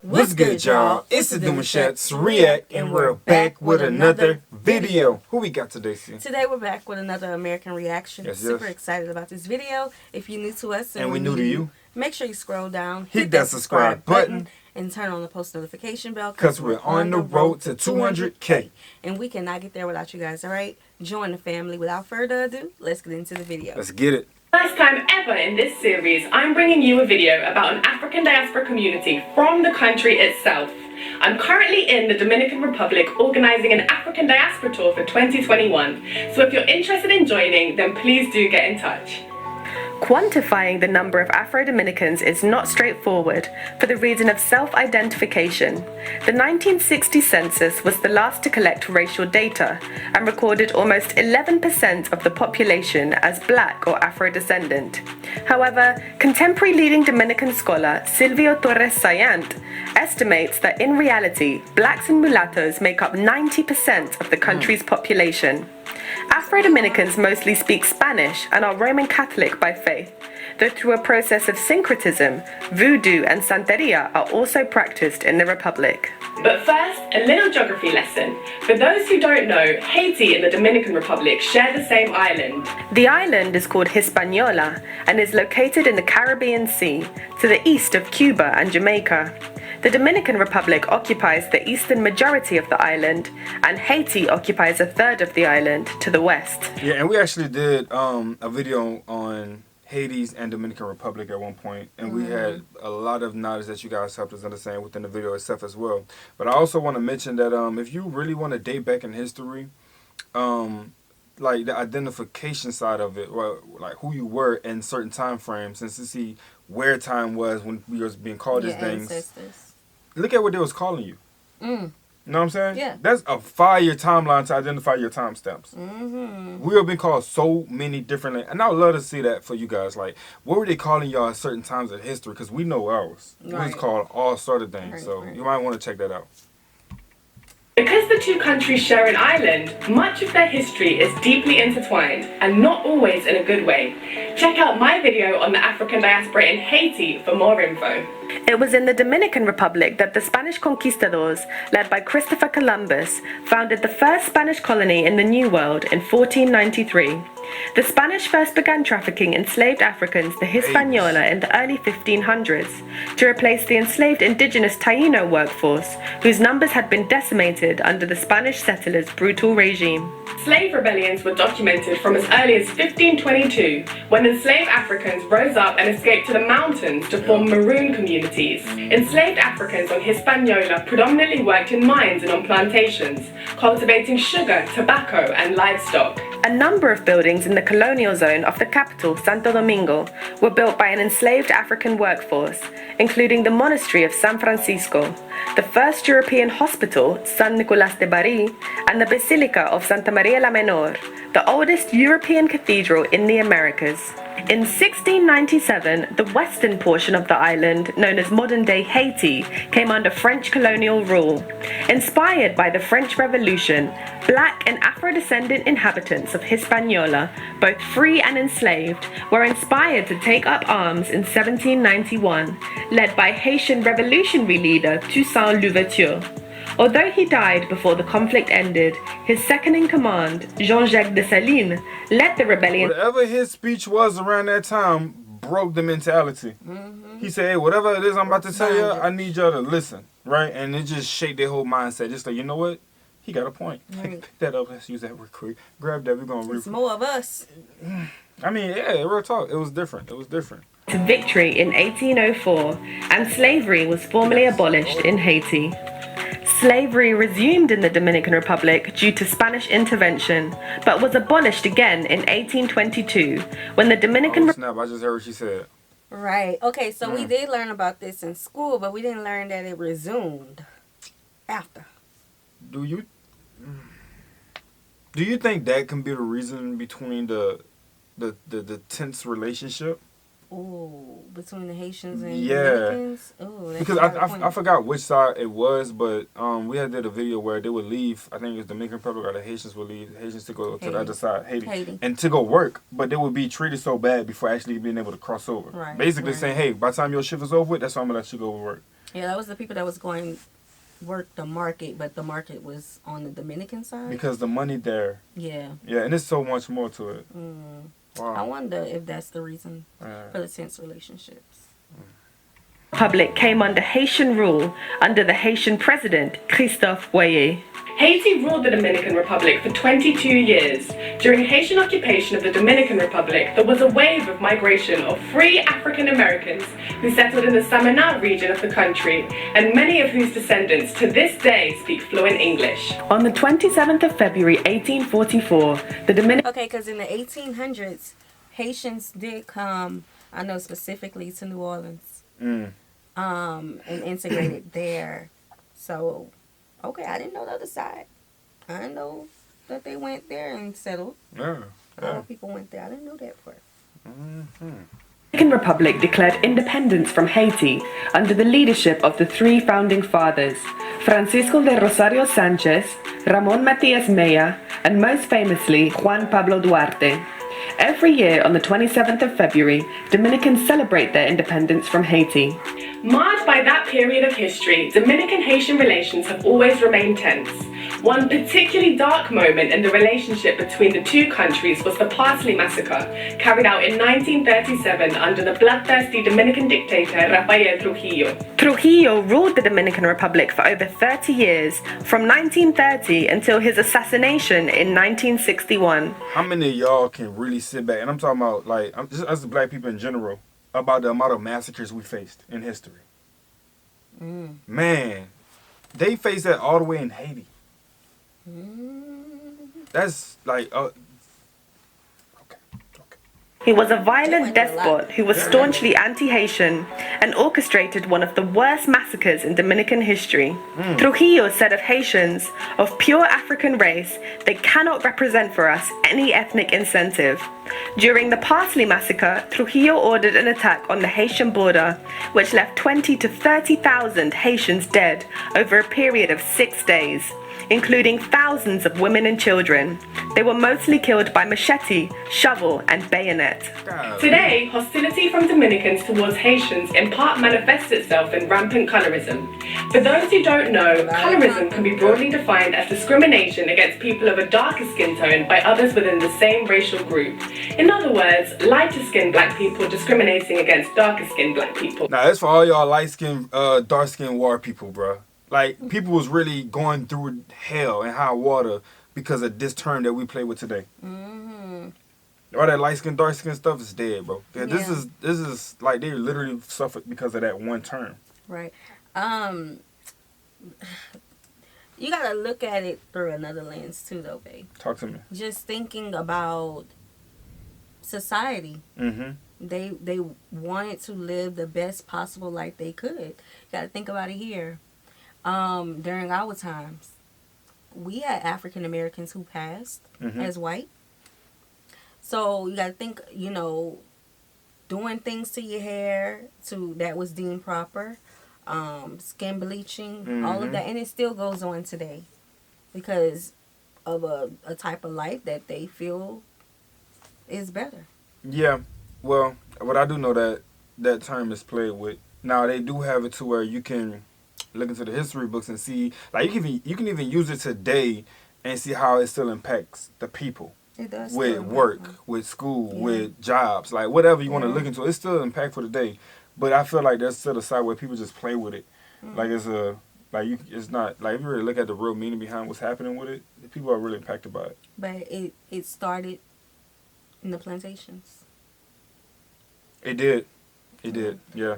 What's good, y'all? It's the Demouchet REACT, and we're back with another video. Who we got today, C? Today we're back with another American reaction. Yes, Super excited about this video. If you're new to us and we're new to you, make sure you scroll down, hit that subscribe button, and turn on the post notification bell because we're on the road to 200K. And we cannot get there without you guys, alright? Join the family. Without further ado, let's get into the video. Let's get it. First time ever in this series, I'm bringing you a video about an African diaspora community from the country itself. I'm currently in the Dominican Republic organizing an African diaspora tour for 2021, so if you're interested in joining, then please do get in touch. Quantifying the number of Afro-Dominicans is not straightforward for the reason of self-identification. The 1960 census was the last to collect racial data and recorded almost 11% of the population as black or Afro-descendant. However, contemporary leading Dominican scholar Silvio Torres Sayant estimates that in reality, blacks and mulattoes make up 90% of the country's population. Afro-Dominicans mostly speak Spanish and are Roman Catholic by faith, though through a process of syncretism, voodoo and santeria are also practiced in the Republic. But first, a little geography lesson. For those who don't know, Haiti and the Dominican Republic share the same island. The island is called Hispaniola and is located in the Caribbean Sea, to the east of Cuba and Jamaica. The Dominican Republic occupies the eastern majority of the island, and Haiti occupies a third of the island to the west. Yeah, and we actually did a video on Haiti's and Dominican Republic at one point, and we had a lot of knowledge that you guys helped us understand within the video itself as well. But I also want to mention that if you really want to date back in history, like the identification side of it, well, like who you were in certain time frames, and to see where time was when we was being called these things. Ancestors. Look at what they was calling you. You know what I'm saying? Yeah. That's a 5-year timeline to identify your timestamps. We have been called so many different, and I would love to see that for you guys. Like, what were they calling y'all at certain times of history? Because we know ours. Right. We was called all sort of things. Right, so right. you might want to check that out. Because the two countries share an island, much of their history is deeply intertwined, and not always in a good way. Check out my video on the African diaspora in Haiti for more info. It was in the Dominican Republic that the Spanish conquistadors, led by Christopher Columbus, founded the first Spanish colony in the New World in 1493. The Spanish first began trafficking enslaved Africans to Hispaniola in the early 1500s to replace the enslaved indigenous Taino workforce, whose numbers had been decimated under the Spanish settlers' brutal regime. Slave rebellions were documented from as early as 1522, when enslaved Africans rose up and escaped to the mountains to form maroon communities. Enslaved Africans on Hispaniola predominantly worked in mines and on plantations, cultivating sugar, tobacco, and livestock. A number of buildings in the colonial zone of the capital, Santo Domingo, were built by an enslaved African workforce, including the monastery of San Francisco, the first European hospital, San Nicolás de Bari, and the Basilica of Santa Maria la Menor, the oldest European cathedral in the Americas. In 1697, the western portion of the island, known as modern-day Haiti, came under French colonial rule. Inspired by the French Revolution, black and Afro-descendant inhabitants of Hispaniola, both free and enslaved, were inspired to take up arms in 1791, led by Haitian revolutionary leader Toussaint Louverture. Although he died before the conflict ended, his second-in-command, Jean-Jacques Dessalines, led the rebellion. Whatever his speech was around that time broke the mentality. He said, hey, whatever it is I'm about to tell you, I need y'all to listen, right? And it just shaped their whole mindset. Just like, you know what? He got a point. Right. Pick that up. Let's use that real quick. Grab that. We're going to It's more of us. I mean, yeah, real talk. It was different. It was different. To victory in 1804, and slavery was formally abolished in Haiti. Slavery resumed in the Dominican Republic due to Spanish intervention, but was abolished again in 1822 when the Dominican... Oh, snap, I just heard what she said. Right. Okay, so we did learn about this in school, but we didn't learn that it resumed after. Do you think that can be the reason between the tense relationship? Ooh, between the Haitians and Yeah. Dominicans? Ooh, that's Because a good I point. forgot which side it was, but we had did a video where they would leave. I think it was Dominican Republic or the Haitians would leave. The Haitians to go to the other side, Haiti, and to go work. But they would be treated so bad before actually being able to cross over. Right, Basically right. saying, hey, by the time your shift is over with, that's why I'm going to let you go to work. Yeah, that was the people that was going work the market, but the market was on the Dominican side. Because the money there. Yeah. Yeah, and there's so much more to it. I Wow. wonder if that's the reason for the tense relationships. Republic came under Haitian rule under the Haitian president, Christophe Boyer. Haiti ruled the Dominican Republic for 22 years. During Haitian occupation of the Dominican Republic, there was a wave of migration of free African Americans who settled in the Samana region of the country, and many of whose descendants to this day speak fluent English. On the 27th of February 1844, the Dominican... Okay, because in the 1800s, Haitians did come, I know specifically to New Orleans, and integrated there. So, okay, I didn't know the other side. I didn't know that they went there and settled. Yeah. A lot of people went there. I didn't know that part. Dominican Republic declared independence from Haiti under the leadership of the three founding fathers, Francisco de Rosario Sanchez, Ramon Matias Mella, and most famously, Juan Pablo Duarte. Every year on the 27th of February, Dominicans celebrate their independence from Haiti. Marred by that period of history, Dominican-Haitian relations have always remained tense. One particularly dark moment in the relationship between the two countries was the Parsley Massacre, carried out in 1937 under the bloodthirsty Dominican dictator Rafael Trujillo. Trujillo ruled the Dominican Republic for over 30 years, from 1930 until his assassination in 1961. How many of y'all can really sit back, and I'm talking about, like, just us black people in general, about the amount of massacres we faced in history? Man, they faced that all the way in Haiti. That's like, okay. He was a violent despot who was staunchly anti-Haitian and orchestrated one of the worst massacres in Dominican history. Trujillo said of Haitians, of pure African race, they cannot represent for us any ethnic incentive. During the Parsley Massacre, Trujillo ordered an attack on the Haitian border, which left 20 to 30,000 Haitians dead over a period of 6 days, including thousands of women and children. They were mostly killed by machete, shovel, and bayonet. Today, hostility from Dominicans towards Haitians in part manifests itself in rampant colorism. For those who don't know, colorism can be broadly defined as discrimination against people of a darker skin tone by others within the same racial group. In other words, lighter-skinned black people discriminating against darker-skinned black people. Now, that's for all y'all light-skinned, dark-skinned war people, bruh. Like, people was really going through hell and high water because of this term that we play with today. All that light skin, dark skin stuff is dead, bro. Yeah, this is like they literally suffered because of that one term. Right. You gotta look at it through another lens too, though, babe. Talk to me. Just thinking about society. They wanted to live the best possible life they could. You gotta think about it here. During our times, we had African Americans who passed as white. So you gotta think, doing things to your hair that was deemed proper, skin bleaching, all of that, and it still goes on today because of a type of life that they feel is better. Yeah, well, what I do know that term is played with. Now they do have it to where you can look into the history books and see, like you can even use it today and see how it still impacts the people. It does. With work, with school, with jobs, like whatever you want to look into, it's still impactful today. But I feel like there's still a side where people just play with it, like it's not like if you really look at the real meaning behind what's happening with it, people are really impacted by it. But it started in the plantations. It did, yeah.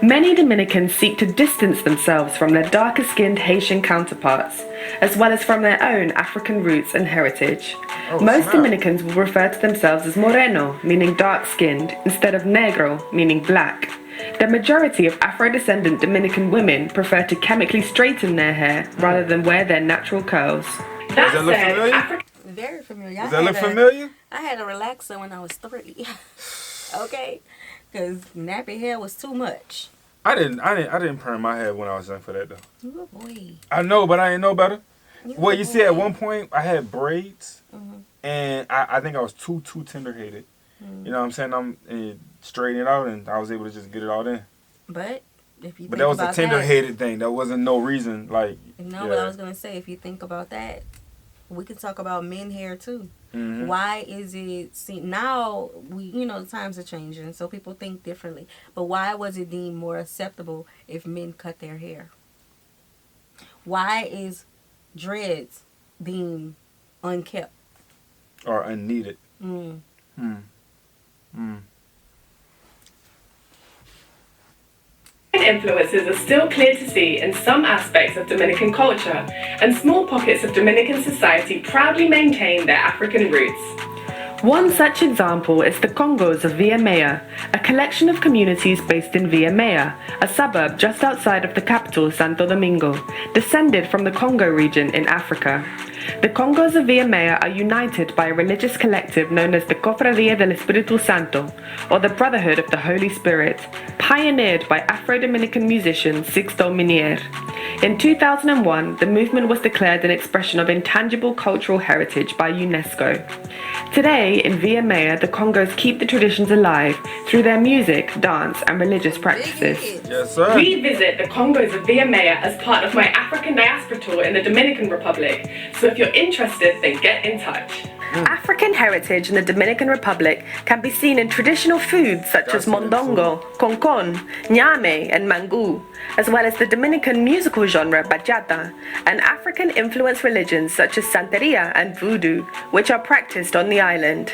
Many Dominicans seek to distance themselves from their darker-skinned Haitian counterparts, as well as from their own African roots and heritage. Most Dominicans will refer to themselves as moreno, meaning dark-skinned, instead of negro, meaning black. The majority of Afro-descendant Dominican women prefer to chemically straighten their hair rather than wear their natural curls. Does that look familiar? Very familiar. Does that look familiar? I had a relaxer when I was 3. Okay? Because nappy hair was too much. I didn't perm my hair when I was young for that though. You a boy. I know, but I didn't know better. Well, you see, at one point I had braids, and I think I was too tender-headed. You know what I'm saying? straighten it out, and I was able to just get it all in. But if you But think that was a about tender-headed thing. That wasn't no reason. Like, no, but I was gonna say, if you think about that, we can talk about men hair too. Mm-hmm. Why is it now the times are changing, so people think differently. But why was it deemed more acceptable if men cut their hair? Why is dreads deemed unkept or unneeded? Influences are still clear to see in some aspects of Dominican culture, and small pockets of Dominican society proudly maintain their African roots. One such example is the Congos of Villa Maya, a collection of communities based in Villa Maya, a suburb just outside of the capital, Santo Domingo, descended from the Congo region in Africa. The Congos of Villa Maya are united by a religious collective known as the Cofradía del Espíritu Santo, or the Brotherhood of the Holy Spirit, pioneered by Afro-Dominican musician Sixto Minier. In 2001, the movement was declared an expression of intangible cultural heritage by UNESCO. Today, in Villa Maya, the Congos keep the traditions alive through their music, dance, and religious practices. Yes, sir. We visit the Congos of Villa Maya as part of my African Diaspora tour in the Dominican Republic, so if you're interested, then get in touch. African heritage in the Dominican Republic can be seen in traditional foods such as mondongo, concon, ñame, and mangú, as well as the Dominican musical genre bachata, and African-influenced religions such as Santeria and Voodoo, which are practiced on the island.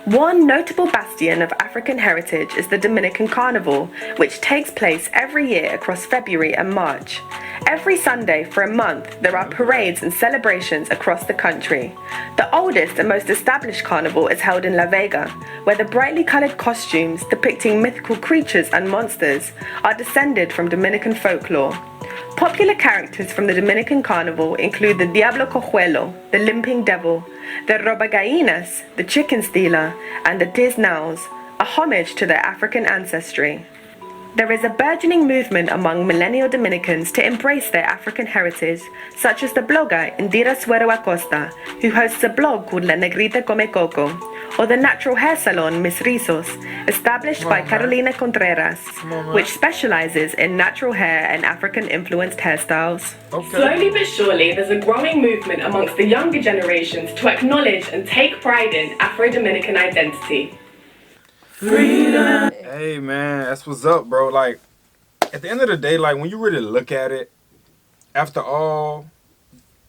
One notable bastion of African heritage is the Dominican Carnival, which takes place every year across February and March. Every Sunday for a month, there are parades and celebrations across the country. The oldest and most established carnival is held in La Vega, where the brightly colored costumes depicting mythical creatures and monsters are descended from Dominican folklore. Popular characters from the Dominican Carnival include the Diablo Cojuelo, the Limping Devil, the Robagainas, the Chicken Stealer, and the Tiznaus, a homage to their African ancestry. There is a burgeoning movement among millennial Dominicans to embrace their African heritage, such as the blogger Indira Suero Acosta, who hosts a blog called La Negrita Come Coco, or the natural hair salon Miss Rizos, established by Carolina Contreras, which specializes in natural hair and African-influenced hairstyles. Okay. Slowly but surely, there's a growing movement amongst the younger generations to acknowledge and take pride in Afro-Dominican identity. Freedom. Hey man, that's what's up, bro. Like, at the end of the day, like when you really look at it, after all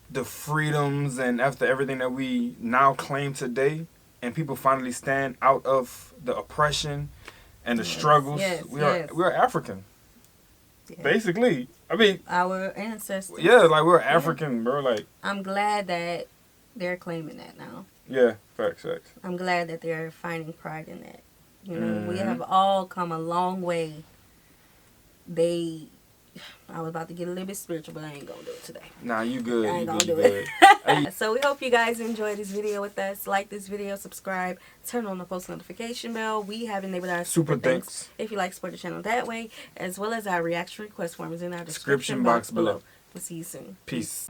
the freedoms and after everything that we now claim today, and people finally stand out of the oppression and the struggles, we are African. Yes. Basically. I mean, our ancestors. Yeah, like we're African, bro. Like, I'm glad that they're claiming that now. Yeah, facts. I'm glad that they're finding pride in that. You know, we have all come a long way. I was about to get a little bit spiritual, but I ain't gonna do it today. Nah, you good. I ain't gonna do it. So we hope you guys enjoyed this video with us. Like this video, subscribe, turn on the post notification bell. We have enabled our super thanks if you like to support the channel that way, as well as our reaction request forms in our description box below. We'll see you soon. Peace.